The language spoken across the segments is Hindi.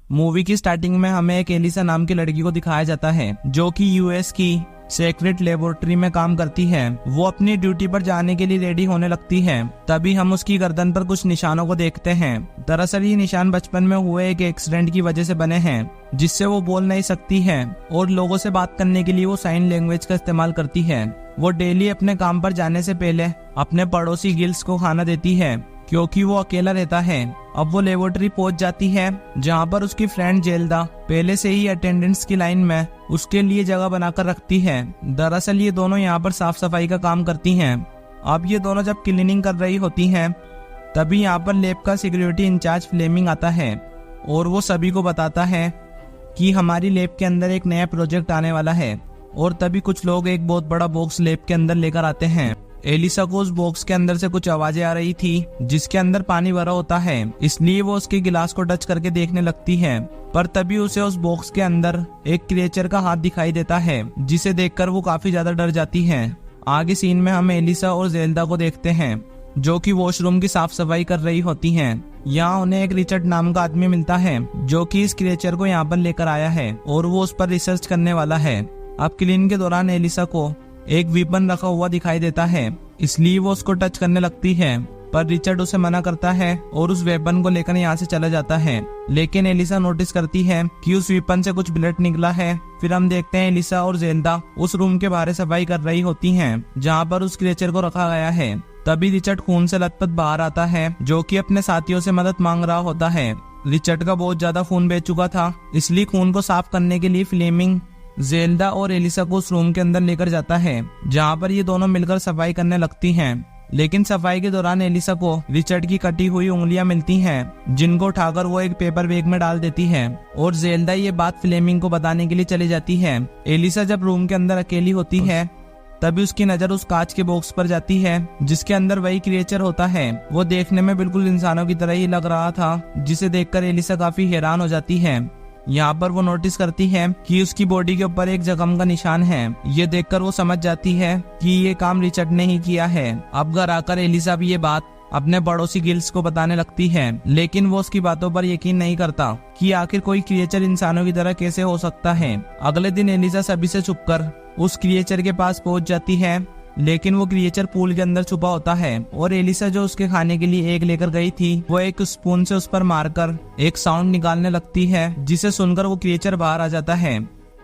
मूवी की स्टार्टिंग में हमें एक एलिसा नाम की लड़की को दिखाया जाता है जो कि यूएस की सीक्रेट लेबोरेटरी में काम करती है। वो अपनी ड्यूटी पर जाने के लिए रेडी होने लगती है। तभी हम उसकी गर्दन पर कुछ निशानों को देखते हैं। दरअसल ये निशान बचपन में हुए एक एक्सीडेंट की वजह से बने हैं, जिससे वो बोल नहीं सकती है और लोगों से बात करने के लिए वो साइन लैंग्वेज का इस्तेमाल करती है। वो डेली अपने काम पर जाने से पहले अपने पड़ोसी गिल्स को खाना देती है क्योंकि वो अकेला रहता है। अब वो लेबोरेटरी पहुंच जाती है जहां पर उसकी फ्रेंड जेल्दा पहले से ही अटेंडेंस की लाइन में उसके लिए जगह बनाकर रखती है। दरअसल ये दोनों यहाँ पर साफ सफाई का काम करती हैं। अब ये दोनों जब क्लीनिंग कर रही होती हैं तभी यहाँ पर लैब का सिक्योरिटी इंचार्ज फ्लेमिंग आता है और वो सभी को बताता है कि हमारी लैब के अंदर एक नया प्रोजेक्ट आने वाला है। और तभी कुछ लोग एक बहुत बड़ा बॉक्स लैब के अंदर लेकर आते हैं। एलिसा को उस बॉक्स के अंदर से कुछ आवाजें आ रही थी जिसके अंदर पानी भरा होता है, इसलिए वो उसके गिलास को टच करके देखने लगती है। पर तभी उसे उस बॉक्स के अंदर एक क्रिएचर का हाथ दिखाई देता है जिसे देखकर वो काफी ज्यादा डर जाती है। आगे सीन में हम एलिसा और जेल्दा को देखते हैं जो कि वॉशरूम की साफ सफाई कर रही होती हैं। यहाँ उन्हें एक रिचर्ड नाम का आदमी मिलता है जो कि इस क्रिएचर को यहाँ पर लेकर आया है और वो उस पर रिसर्च करने वाला है। अब क्लीन के दौरान एलिसा को एक वेपन रखा हुआ दिखाई देता है, इसलिए वो उसको टच करने लगती है, पर रिचर्ड उसे मना करता है और उस वेपन को लेकर यहाँ से चला जाता है। लेकिन एलिसा नोटिस करती है कि उस वेपन से कुछ ब्लड निकला है। फिर हम देखते हैं एलिसा और जेल्दा उस रूम के बाहर सफाई कर रही होती हैं जहाँ पर उस क्रिएचर को रखा गया है। तभी रिचर्ड खून से लथपथ बाहर आता है जो कि अपने साथियों से मदद मांग रहा होता है। रिचर्ड का बहुत ज्यादा खून बह चुका था, इसलिए खून को साफ करने के लिए फ्लेमिंग जेल्दा और एलिसा को उस रूम के अंदर लेकर जाता है जहाँ पर ये दोनों मिलकर सफाई करने लगती हैं। लेकिन सफाई के दौरान एलिसा को रिचर्ड की कटी हुई उंगलियां मिलती हैं जिनको उठाकर वो एक पेपर बैग में डाल देती है और जेल्दा ये बात फ्लेमिंग को बताने के लिए चली जाती है। एलिसा जब रूम के अंदर अकेली होती है तभी उसकी नजर उस कांच के बॉक्स पर जाती है जिसके अंदर वही क्रिएचर होता है। वो देखने में बिल्कुल इंसानों की तरह ही लग रहा था, जिसे देखकर एलिसा काफी हैरान हो जाती है। यहाँ पर वो नोटिस करती है कि उसकी बॉडी के ऊपर एक जख्म का निशान है। ये देखकर वो समझ जाती है कि ये काम रिचर्ड ने ही किया है। अब घर आकर एलिसा भी ये बात अपने पड़ोसी गिल्स को बताने लगती है, लेकिन वो उसकी बातों पर यकीन नहीं करता कि आखिर कोई क्रिएचर इंसानों की तरह कैसे हो सकता है। अगले दिन एलिसा सभी से छुपकर उस क्रिएचर के पास पहुंच जाती है, लेकिन वो क्रिएचर पूल के अंदर छुपा होता है और एलिसा जो उसके खाने के लिए एग लेकर गई थी वो एक स्पून से उस पर मारकर एक साउंड निकालने लगती है, जिसे सुनकर वो क्रिएचर बाहर आ जाता है।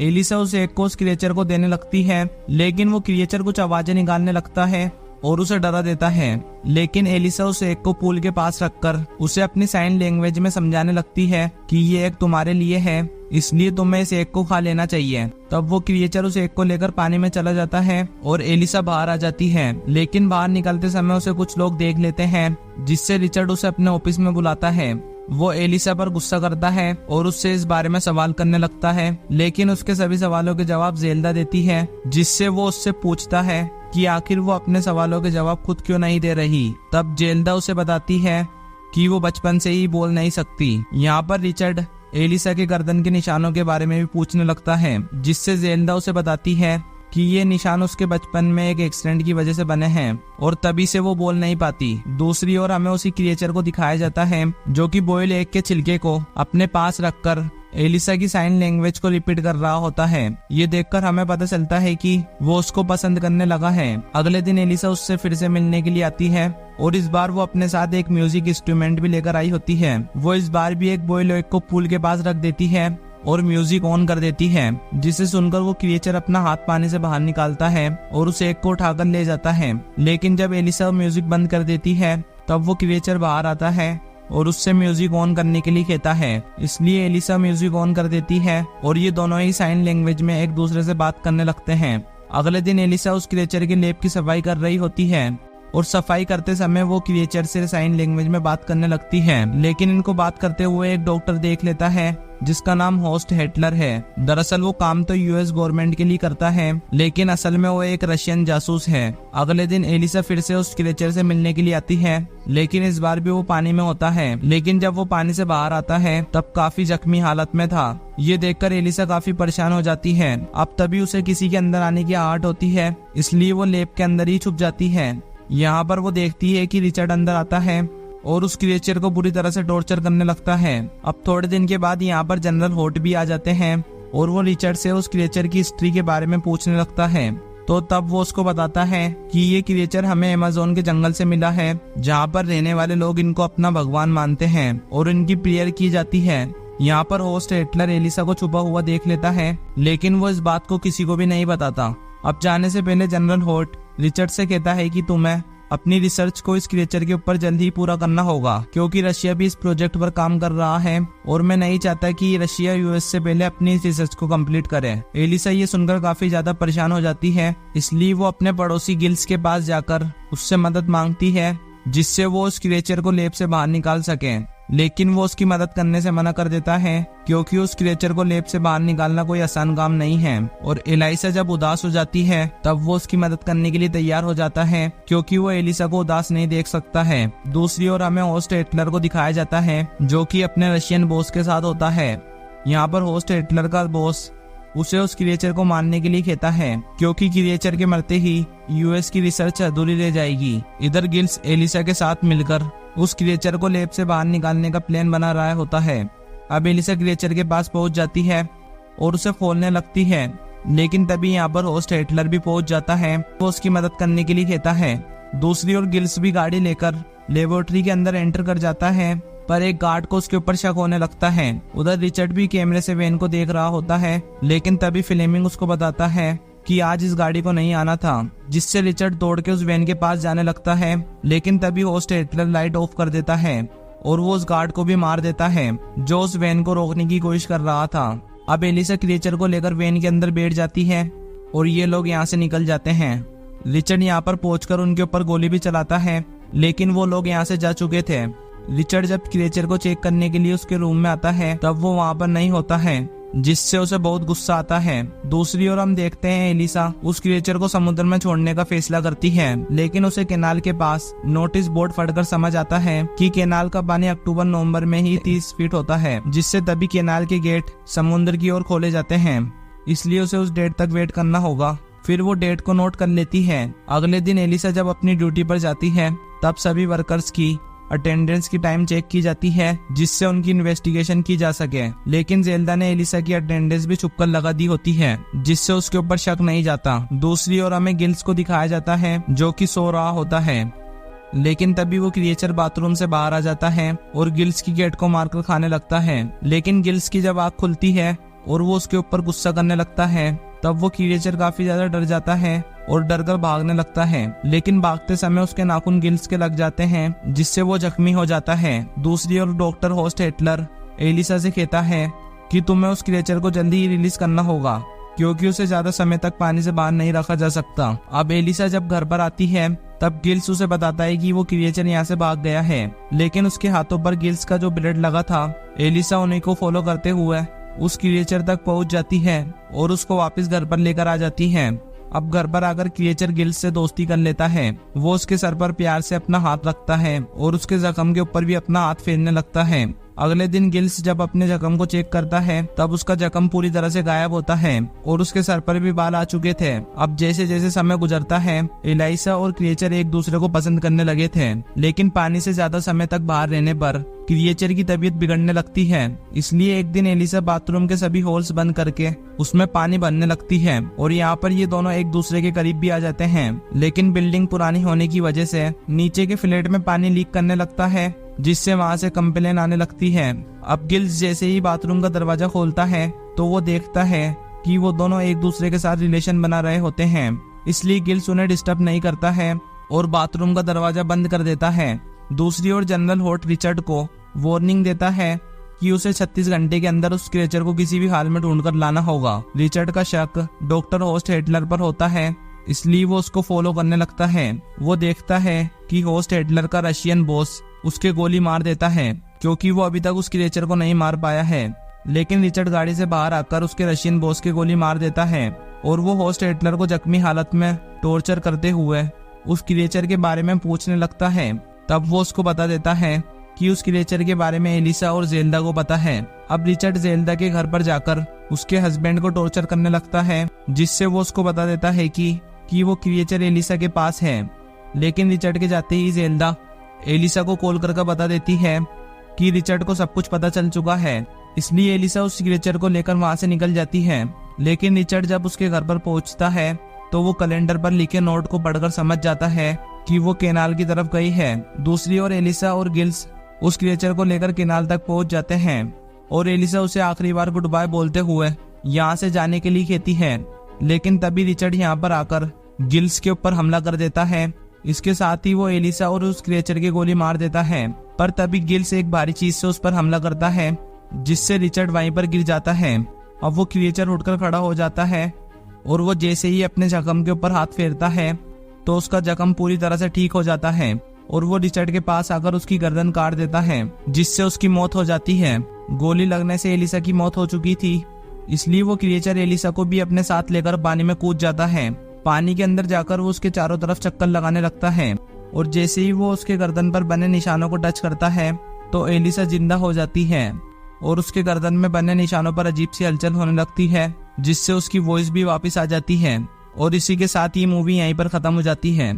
एलिसा उस एग को उस क्रिएचर को देने लगती है, लेकिन वो क्रिएचर कुछ आवाजें निकालने लगता है और उसे डरा देता है। लेकिन एलिसा उस एग को पूल के पास रखकर उसे अपनी साइन लैंग्वेज में समझाने लगती है कि ये एग तुम्हारे लिए है, इसलिए तुम्हें इस एग को खा लेना चाहिए। तब वो क्रिएचर उस एग को लेकर पानी में चला जाता है और एलिसा बाहर आ जाती है। लेकिन बाहर निकलते समय उसे कुछ लोग देख लेते हैं, जिससे रिचर्ड उसे अपने ऑफिस में बुलाता है। वो एलिसा पर गुस्सा करता है और उससे इस बारे में सवाल करने लगता है, लेकिन उसके सभी सवालों के जवाब जेल्दा देती है, जिससे वो उससे पूछता है कि आखिर वो अपने सवालों के जवाब खुद क्यों नहीं दे रही। तब जेल्दा उसे बताती है कि वो बचपन से ही बोल नहीं सकती। यहाँ पर रिचर्ड एलिसा के गर्दन के निशानों के बारे में भी पूछने लगता है, जिससे जेल्दा उसे बताती है कि ये निशान उसके बचपन में एक एक्सीडेंट की वजह से बने हैं और तभी से वो बोल नहीं पाती। दूसरी ओर हमें उसी क्रिएचर को दिखाया जाता है जो कि बॉयल एग के छिलके को अपने पास रखकर एलिसा की साइन लैंग्वेज को रिपीट कर रहा होता है। ये देखकर हमें पता चलता है कि वो उसको पसंद करने लगा है। अगले दिन एलिसा उससे फिर से मिलने के लिए आती है और इस बार वो अपने साथ एक म्यूजिक इंस्ट्रूमेंट भी लेकर आई होती है। वो इस बार भी एक बॉयल एग को पूल के पास रख देती है और म्यूजिक ऑन कर देती है, जिसे सुनकर वो क्रिएचर अपना हाथ पानी से बाहर निकालता है और उस एग को उठाकर ले जाता है। लेकिन जब एलिसा म्यूजिक बंद कर देती है तब वो क्रिएचर बाहर आता है और उससे म्यूजिक ऑन करने के लिए कहता है, इसलिए एलिसा म्यूजिक ऑन कर देती है और ये दोनों ही साइन लैंग्वेज में एक दूसरे से बात करने लगते हैं। अगले दिन एलिसा उस क्रिएचर की लैब की सफाई कर रही होती है और सफाई करते समय वो क्रिएचर से साइन लैंग्वेज में बात करने लगती है, लेकिन इनको बात करते हुए एक डॉक्टर देख लेता है जिसका नाम होस्ट हेटलर है। दरअसल वो काम तो यूएस गवर्नमेंट के लिए करता है, लेकिन असल में वो एक रशियन जासूस है। अगले दिन एलिसा फिर से उस क्रिएचर से मिलने के लिए आती है, लेकिन इस बार भी वो पानी में होता है। लेकिन जब वो पानी से बाहर आता है तब काफी जख्मी हालत में था। ये देखकर एलिसा काफी परेशान हो जाती है। अब तभी उसे किसी के अंदर आने की आहट होती है, इसलिए वो लैब के अंदर ही छुप जाती है। यहाँ पर वो देखती है कि रिचर्ड अंदर आता है और उस क्रिएचर को बुरी तरह से टॉर्चर करने लगता है। अब थोड़े दिन के बाद यहाँ पर जनरल होट भी आ जाते हैं और वो रिचर्ड से उस क्रिएचर की हिस्ट्री के बारे में पूछने लगता है। तो तब वो उसको बताता है कि ये क्रिएचर हमें अमेज़न के जंगल से मिला है, जहाँ पर रहने वाले लोग इनको अपना भगवान मानते हैं और इनकी प्रेयर की जाती है। यहाँ पर होस्ट हिटलर एलिसा को छुपा हुआ देख लेता है, लेकिन वो इस बात को किसी को भी नहीं बताता। अब जाने से पहले जनरल होट रिचर्ड से कहता है कि तुम्हें अपनी रिसर्च को इस क्रिएचर के ऊपर जल्द ही पूरा करना होगा, क्योंकि रशिया भी इस प्रोजेक्ट पर काम कर रहा है और मैं नहीं चाहता कि रशिया यूएस से पहले अपनी रिसर्च को कंप्लीट करे। एलिसा ये सुनकर काफी ज्यादा परेशान हो जाती है, इसलिए वो अपने पड़ोसी गिल्स के पास जाकर उससे मदद मांगती है, जिससे वो उस क्रिएचर को लैब से बाहर निकाल सके। लेकिन वो उसकी मदद करने से मना कर देता है, क्योंकि उस क्रिएचर को लैब से बाहर निकालना कोई आसान काम नहीं है। और एलिसा जब उदास हो जाती है तब वो उसकी मदद करने के लिए तैयार हो जाता है, क्योंकि वो एलिसा को उदास नहीं देख सकता है। दूसरी ओर हमें होस्ट हिटलर को दिखाया जाता है, जो कि अपने रशियन बॉस के साथ होता है। यहाँ पर होस्ट हिटलर का बॉस उसे उस क्रिएचर को मारने के लिए कहता है, क्योंकि क्रिएचर के मरते ही यूएस की रिसर्च अधूरी रह जाएगी। इधर गिल्स एलिसा के साथ मिलकर उस क्रिएचर को लैब से बाहर निकालने का प्लान बना रहा होता है। अब एलिसा क्रिएचर के पास पहुंच जाती है और उसे खोलने लगती है, लेकिन तभी यहाँ पर होस्ट हिटलर भी पहुंच जाता है। वो उसकी मदद करने के लिए कहता है। दूसरी ओर गिल्स भी गाड़ी लेकर लेबोरेटरी के अंदर एंटर कर जाता है, पर एक गार्ड को उसके ऊपर शक होने लगता है। उधर रिचर्ड भी कैमरे से वेन को देख रहा होता है, लेकिन तभी फ्लेमिंग उसको बताता है कि आज इस गाड़ी को नहीं आना था, जिससे रिचर्ड दौड़ के उस वैन के पास जाने लगता है। लेकिन तभी होस्ट हिटलर लाइट ऑफ कर देता है और वो उस गार्ड को भी मार देता है, जो उस वैन को रोकने की कोशिश कर रहा था। अब एलिसा क्रिएचर को लेकर वैन के अंदर बैठ जाती है और ये लोग यहाँ से निकल जाते हैं। रिचर्ड यहाँ पर पहुंचकर उनके ऊपर गोली भी चलाता है, लेकिन वो लोग यहाँ से जा चुके थे। रिचर्ड जब क्रिएचर को चेक करने के लिए उसके रूम में आता है, तब वो वहाँ पर नहीं होता है, जिससे उसे बहुत गुस्सा आता है। दूसरी ओर हम देखते हैं एलिसा उस क्रिएचर को समुद्र में छोड़ने का फैसला करती है, लेकिन उसे कैनाल के पास नोटिस बोर्ड पढ़कर समझ आता है कि कैनाल का पानी अक्टूबर-नवंबर में ही 30 फीट होता है, जिससे तभी कैनाल के गेट समुद्र की ओर खोले जाते हैं। इसलिए उसे उस डेट तक वेट करना होगा। फिर वो डेट को नोट कर लेती है। अगले दिन एलिसा जब अपनी ड्यूटी पर जाती है, तब सभी वर्कर्स की अटेंडेंस की टाइम चेक की जाती है, जिससे उनकी इन्वेस्टिगेशन की जा सके। लेकिन जेल्दा ने एलिसा की अटेंडेंस भी छुपकर लगा दी होती है, जिससे उसके ऊपर शक नहीं जाता। दूसरी ओर हमें गिल्स को दिखाया जाता है, जो कि सो रहा होता है, लेकिन तभी वो क्रिएचर बाथरूम से बाहर आ जाता है और गिल्स की गेट को मारकर खाने लगता है। लेकिन गिल्स की जब आँख खुलती है और वो उसके ऊपर गुस्सा करने लगता है, तब वो क्रिएचर काफी ज्यादा डर जाता है और डर कर भागने लगता है। लेकिन भागते समय उसके नाखून गिल्स के लग जाते हैं, जिससे वो जख्मी हो जाता है। दूसरी ओर डॉक्टर होस्ट हिटलर एलिसा से कहता है कि तुम्हें उस क्रिएचर को जल्दी ही रिलीज करना होगा, क्योंकि उसे ज्यादा समय तक पानी से बाहर नहीं रखा जा सकता। अब एलिसा जब घर पर आती है, तब गिल्स उसे बताता है कि वो क्रिएचर यहाँ से भाग गया है, लेकिन उसके हाथों पर गिल्स का जो ब्लड लगा था। एलिसा उन्हीं को फॉलो करते हुए उस क्रिएचर तक पहुंच जाती है और उसको वापस घर पर लेकर आ जाती है। अब घर पर आकर क्रिएचर गिल्स से दोस्ती कर लेता है। वो उसके सर पर प्यार से अपना हाथ रखता है और उसके जख्म के ऊपर भी अपना हाथ फेरने लगता है। अगले दिन गिल्स जब अपने जख्म को चेक करता है, तब उसका जख्म पूरी तरह से गायब होता है और उसके सर पर भी बाल आ चुके थे। अब जैसे जैसे समय गुजरता है, एलिसा और क्रिएचर एक दूसरे को पसंद करने लगे थे, लेकिन पानी से ज्यादा समय तक बाहर रहने पर क्रिएचर की तबीयत बिगड़ने लगती है। इसलिए एक दिन एलिसा बाथरूम के सभी होल्स बंद करके उसमें पानी भरने लगती है और यहाँ पर ये दोनों एक दूसरे के करीब भी आ जाते हैं। लेकिन बिल्डिंग पुरानी होने की वजह से नीचे के फ्लैट में पानी लीक करने लगता है, जिससे वहाँ से कंप्लेन आने लगती है। अब गिल्स जैसे ही बाथरूम का दरवाजा खोलता है, तो वो देखता है कि वो दोनों एक दूसरे के साथ रिलेशन बना रहे होते हैं। इसलिए गिल्स उन्हें डिस्टर्ब नहीं करता है और बाथरूम का दरवाजा बंद कर देता है। दूसरी ओर जनरल होट रिचर्ड को वार्निंग देता है कि उसे 36 घंटे के अंदर उस क्रिएचर को किसी भी हाल में ढूंढकर लाना होगा। रिचर्ड का शक डॉक्टर होस्ट हिटलर पर होता है, इसलिए वो उसको फॉलो करने लगता है। वो देखता है कि होस्ट हिटलर का रशियन बॉस उसके गोली मार देता है, क्योंकि वो अभी तक उस क्रिएचर को नहीं मार पाया है। लेकिन रिचर्ड गाड़ी से बाहर आकर उसके रशियन बॉस के गोली मार देता है और वो होस्ट हिटलर को जख्मी हालत में टॉर्चर करते हुए उस क्रिएचर के बारे में पूछने लगता है। तब वो उसको बता देता है कि उस क्रिएचर के बारे में एलिसा और जेल्दा को पता है। अब रिचर्ड जेल्दा के घर पर जाकर उसके हस्बैंड को टॉर्चर करने लगता है, जिससे वो उसको बता देता है कि वो क्रिएचर एलिसा के पास है। लेकिन रिचर्ड के जाते ही जेल्दा एलिसा को कॉल करके बता देती है कि रिचर्ड को सब कुछ पता चल चुका है। इसलिए एलिसा उस क्रिएचर को लेकर वहां से निकल जाती है। लेकिन रिचर्ड जब उसके घर पर पहुंचता है तो वो कैलेंडर पर लिखे नोट को पढ़कर समझ जाता है कि वो केनाल की तरफ गई है। दूसरी ओर एलिसा और गिल्स उस क्रिएचर को लेकर केनाल तक पहुंच जाते हैं और एलिसा उसे आखिरी बार गुड बाय बोलते हुए यहाँ से जाने के लिए कहती है। लेकिन तभी रिचर्ड यहाँ पर आकर गिल्स के ऊपर हमला कर देता है। इसके साथ ही वो एलिसा और उस क्रिएचर की गोली मार देता है, पर तभी गिल्स एक भारी चीज से उस पर हमला करता है जिससे रिचर्ड वहीं पर गिर जाता है। अब वो क्रिएचर उठकर खड़ा हो जाता है और वो जैसे ही अपने जख्म के ऊपर हाथ फेरता है तो उसका जख्म पूरी तरह से ठीक हो जाता है और वो रिचर्ड के पास आकर उसकी गर्दन काट देता है जिससे उसकी मौत हो जाती है। गोली लगने से एलिसा की मौत हो चुकी थी, इसलिए वो क्रिएचर एलिसा को भी अपने साथ लेकर पानी में कूद जाता है। पानी के अंदर जाकर वो उसके चारों तरफ चक्कर लगाने लगता है और जैसे ही वो उसके गर्दन पर बने निशानों को टच करता है तो एलिसा जिंदा हो जाती है और उसके गर्दन में बने निशानों पर अजीब सी हलचल होने लगती है जिससे उसकी वॉइस भी वापस आ जाती है। और इसी के साथ ये मूवी यहीं पर खत्म हो जाती है।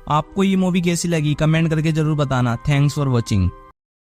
आपको ये मूवी कैसी लगी कमेंट करके जरूर बताना। Thanks for watching.